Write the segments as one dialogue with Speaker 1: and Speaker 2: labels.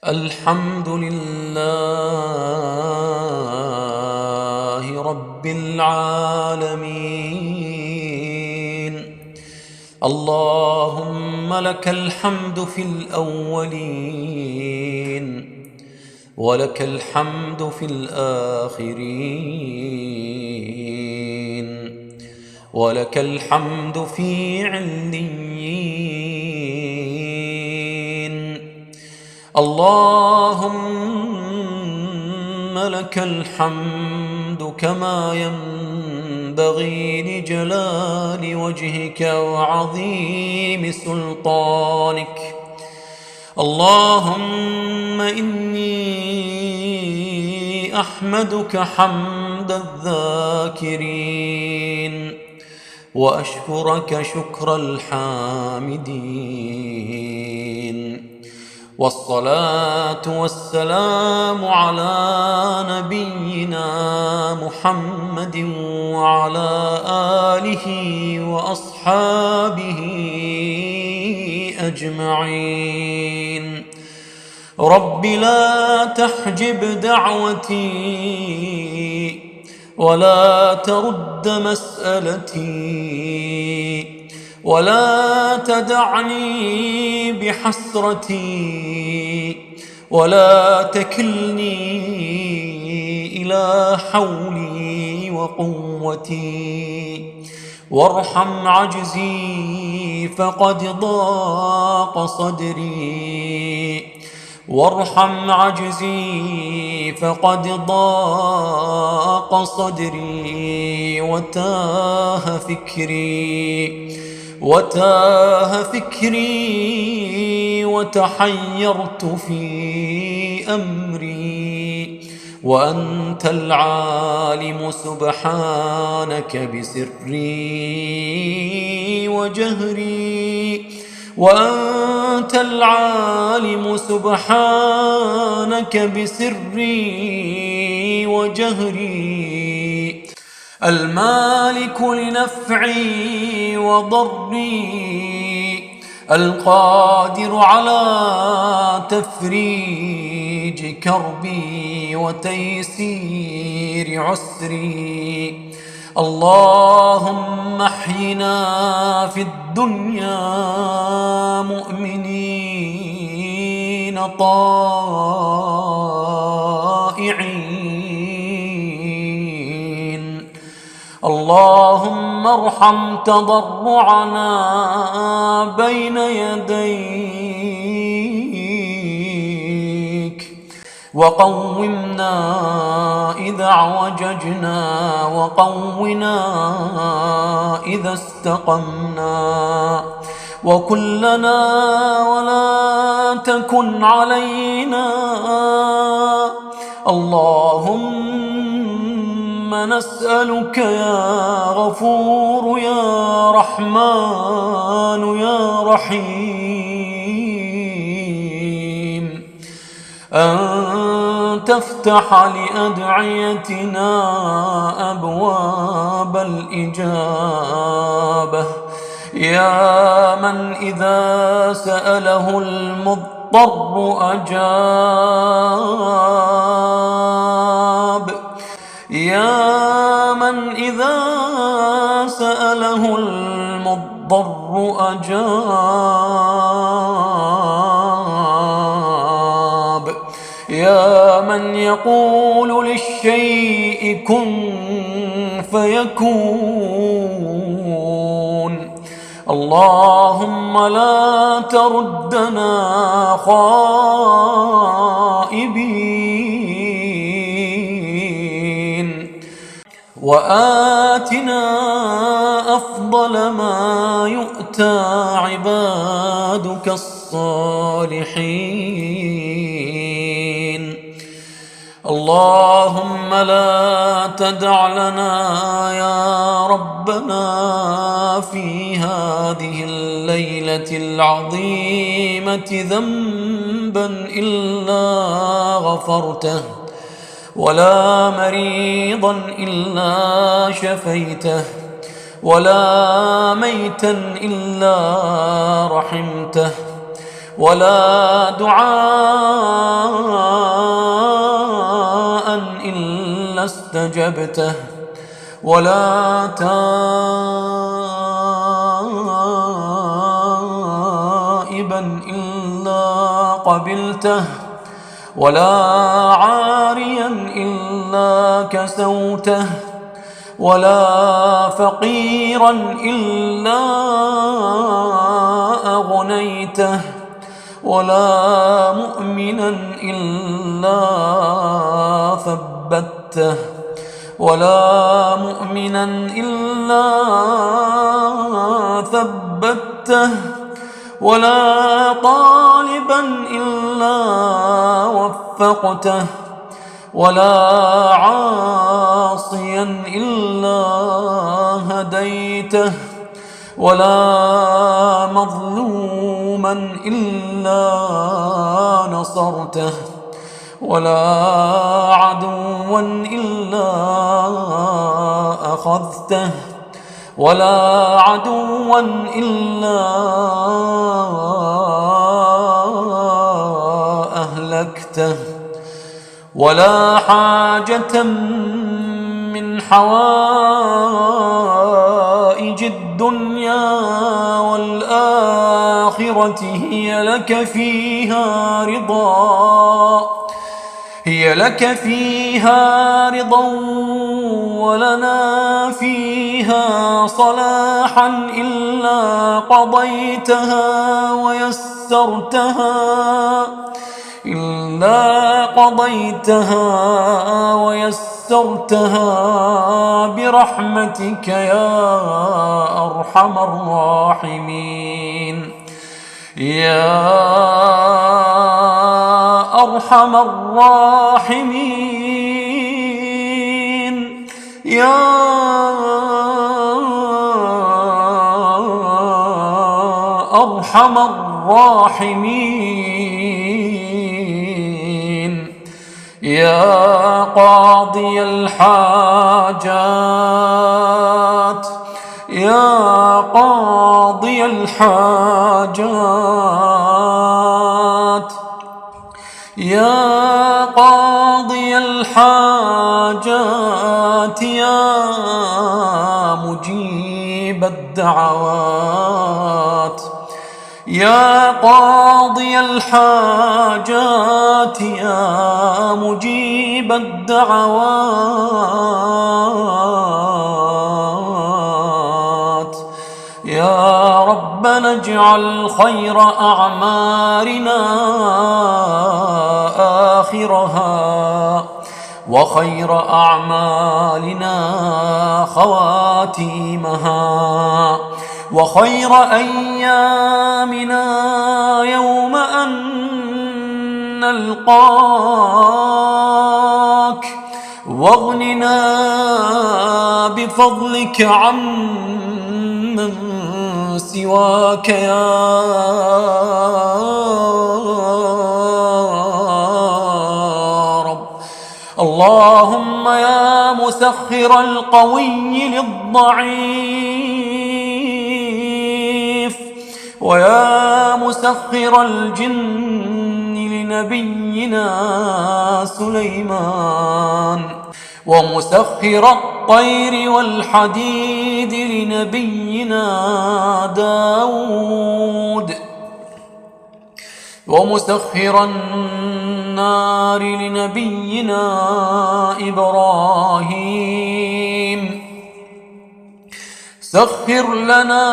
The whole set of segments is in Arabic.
Speaker 1: الحمد لله رب العالمين. اللهم لك الحمد في الأولين، ولك الحمد في الآخرين، ولك الحمد في عليين. اللهم لك الحمد كما ينبغي لجلال وجهك وعظيم سلطانك. اللهم إني أحمدك حمد الذاكرين، وأشكرك شكر الحامدين، والصلاة والسلام على نبينا محمد وعلى آله وأصحابه أجمعين. رب لا تحجب دعوتي ولا ترد مسألتي، ولا تدعني بحسرتي، ولا تكلني إلى حولي وقوتي، وارحم عجزي فقد ضاق صدري، وارحم عجزي فقد ضاق صدري، وتاه فكري وتحيرت في أمري. وأنت العالم سبحانك بسري وجهري، وأنت العالم سبحانك بسري وجهري، المالك لنفعي وضري، القادر على تفريج كربي وتيسير عسري. اللهم احينا في الدنيا مؤمنين طائعين. اللهم ارحم تضرعنا بين يديك، وقومنا إذا اعوججنا، وقونا إذا استقمنا، وكلنا ولا تكن علينا. اللهم نسألك يا غفور يا رحمن يا رحيم أن تفتح لأدعيتنا أبواب الإجابة، يا من إذا سأله المضطر أجاب، يا من إذا سأله المضطر أجاب، يا من يقول للشيء كن فيكون. اللهم لا تردنا خائبين، وآتنا أفضل ما يؤتى عبادك الصالحين. اللهم لا تدع لنا يا ربنا في هذه الليلة العظيمة ذنبا إلا غفرته، ولا مريضا إلا شفيته، ولا ميتا إلا رحمته، ولا دعاء إلا استجبته ولا تائبا إلا قبلته ولا عاريا إلا كسوته ولا فقيرا إلا أغنيته ولا مؤمنا إلا ثبته ولا مؤمنا إلا ثبته ولا طالبا إلا وفقته ولا عاصيا إلا هديته ولا مظلوما إلا نصرته ولا عدوا إلا أخذته ولا عدوا إلا أهلكته ولا حاجة من حوائج الدنيا والآخرة هي لك فيها رضا ولنا فيها صلاحا إلا قضيتها ويسرتها برحمتك يا أرحم الراحمين يا أرحم الراحمين يا أرحم الراحمين يا قاضي الحاجات يا قاضي الحاجات يا قاضي الحاجات يا مجيب الدعوات يا قاضي الحاجات يا مجيب الدعوات يا ربنا اجعل خير أعمارنا آخرها وخير أعمالنا خواتيمها وخير أيامنا يوم أن نلقاك واغننا بفضلك عمن سواك يا رب. اللهم يا مسخر القوي للضعيف ويا مسخر الجن لنبينا سليمان ومسخر الطير والحديد لنبينا داود ومسخر النار لنبينا إبراهيم سخر لنا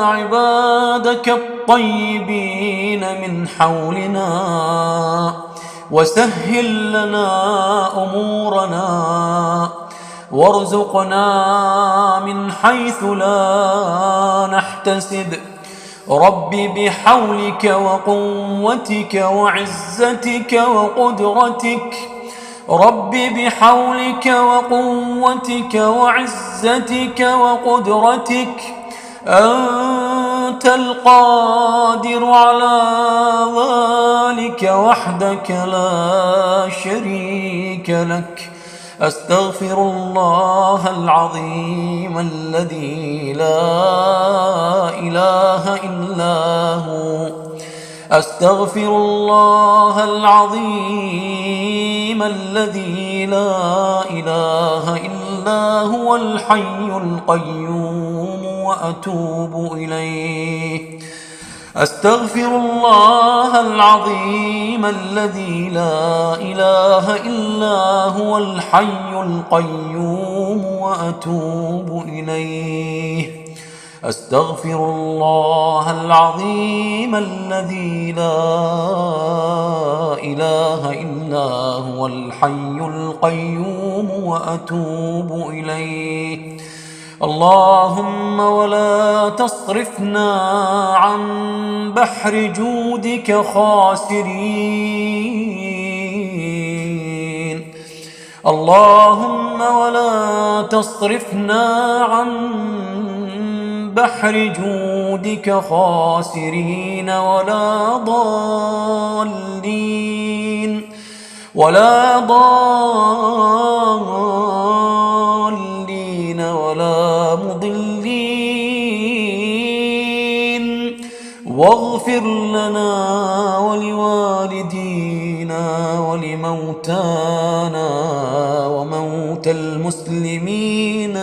Speaker 1: عبادك الطيبين من حولنا وسهل لنا أمورنا وارزقنا من حيث لا نحتسب رب بحولك وقوتك وعزتك وقدرتك رب بحولك وقوتك وعزتك وقدرتك أنت القادر على ذلك وحدك لا شريك لك. أستغفر الله العظيم الذي لا إله إلا هو أستغفر الله العظيم الذي لا إله إلا هو الحي القيوم وأتوب إليه. أستغفر الله العظيم الذي لا إله إلا هو الحي القيوم وأتوب إليه. أستغفر الله العظيم الذي لا إله إلا هو الحي القيوم وأتوب إليه. اللهم ولا تصرفنا عن بحر جودك خاسرين. اللهم ولا تصرفنا عن بحر جودك خاسرين ولا ضالين ولا مضلين. واغفر لنا ولوالدينا ولموتانا وموتى المسلمين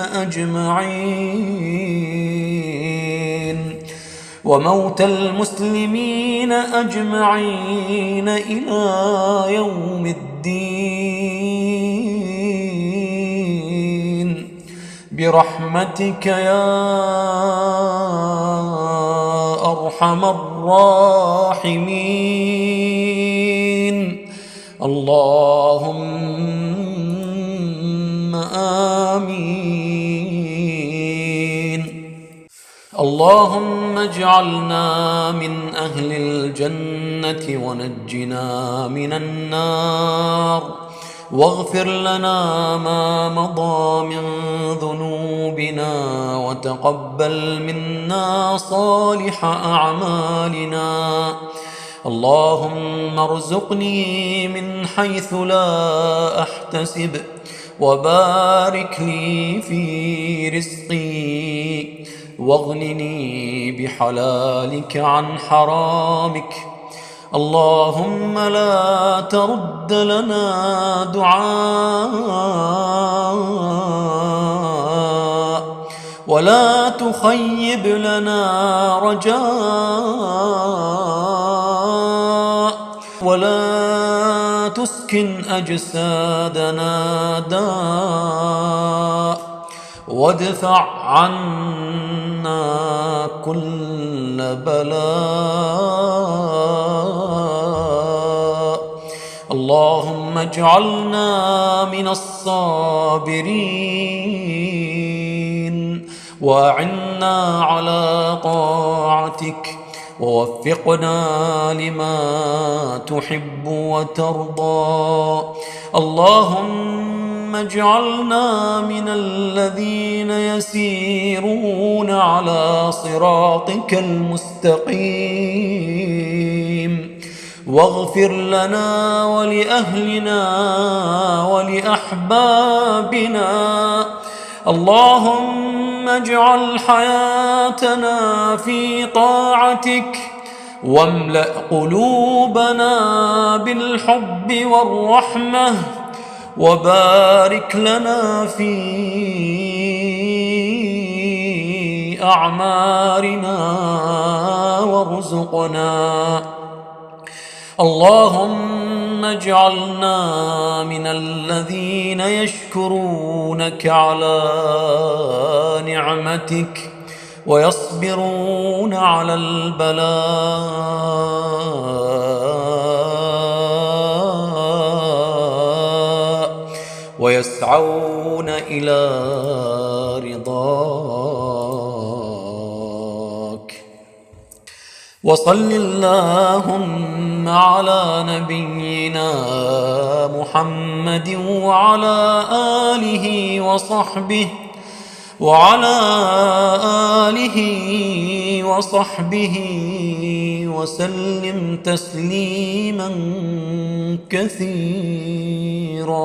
Speaker 1: أجمعين إلى يوم الدين برحمتك يا أرحم الراحمين. اللهم آمين. اللهم اجعلنا من أهل الجنة ونجنا من النار، واغفر لنا ما مضى من ذنوبنا وتقبل منا صالح أعمالنا. اللهم ارزقني من حيث لا أحتسب، وبارك لي في رزقي، واغنني بحلالك عن حرامك. اللهم لا ترد لنا دعاء، ولا تخيب لنا رجاء، ولا تسكن أجسادنا داء، وادفع عنا كل بلاء. اللهم اجعلنا من الصابرين، وأعنا على طاعتك، ووفقنا لما تحب وترضى. اللهم اجعلنا من الذين يسيرون على صراطك المستقيم، واغفر لنا ولأهلنا ولأحبابنا. اللهم اجعل حياتنا في طاعتك، واملأ قلوبنا بالحب والرحمة، وبارك لنا في أعمارنا وارزقنا. اللهم اجعلنا من الذين يشكرونك على نعمتك، ويصبرون على البلاء، ويسعون إلى رضاك. وصل اللهم على نبينا محمد وعلى آله وصحبه وسلم تسليما كثيرا.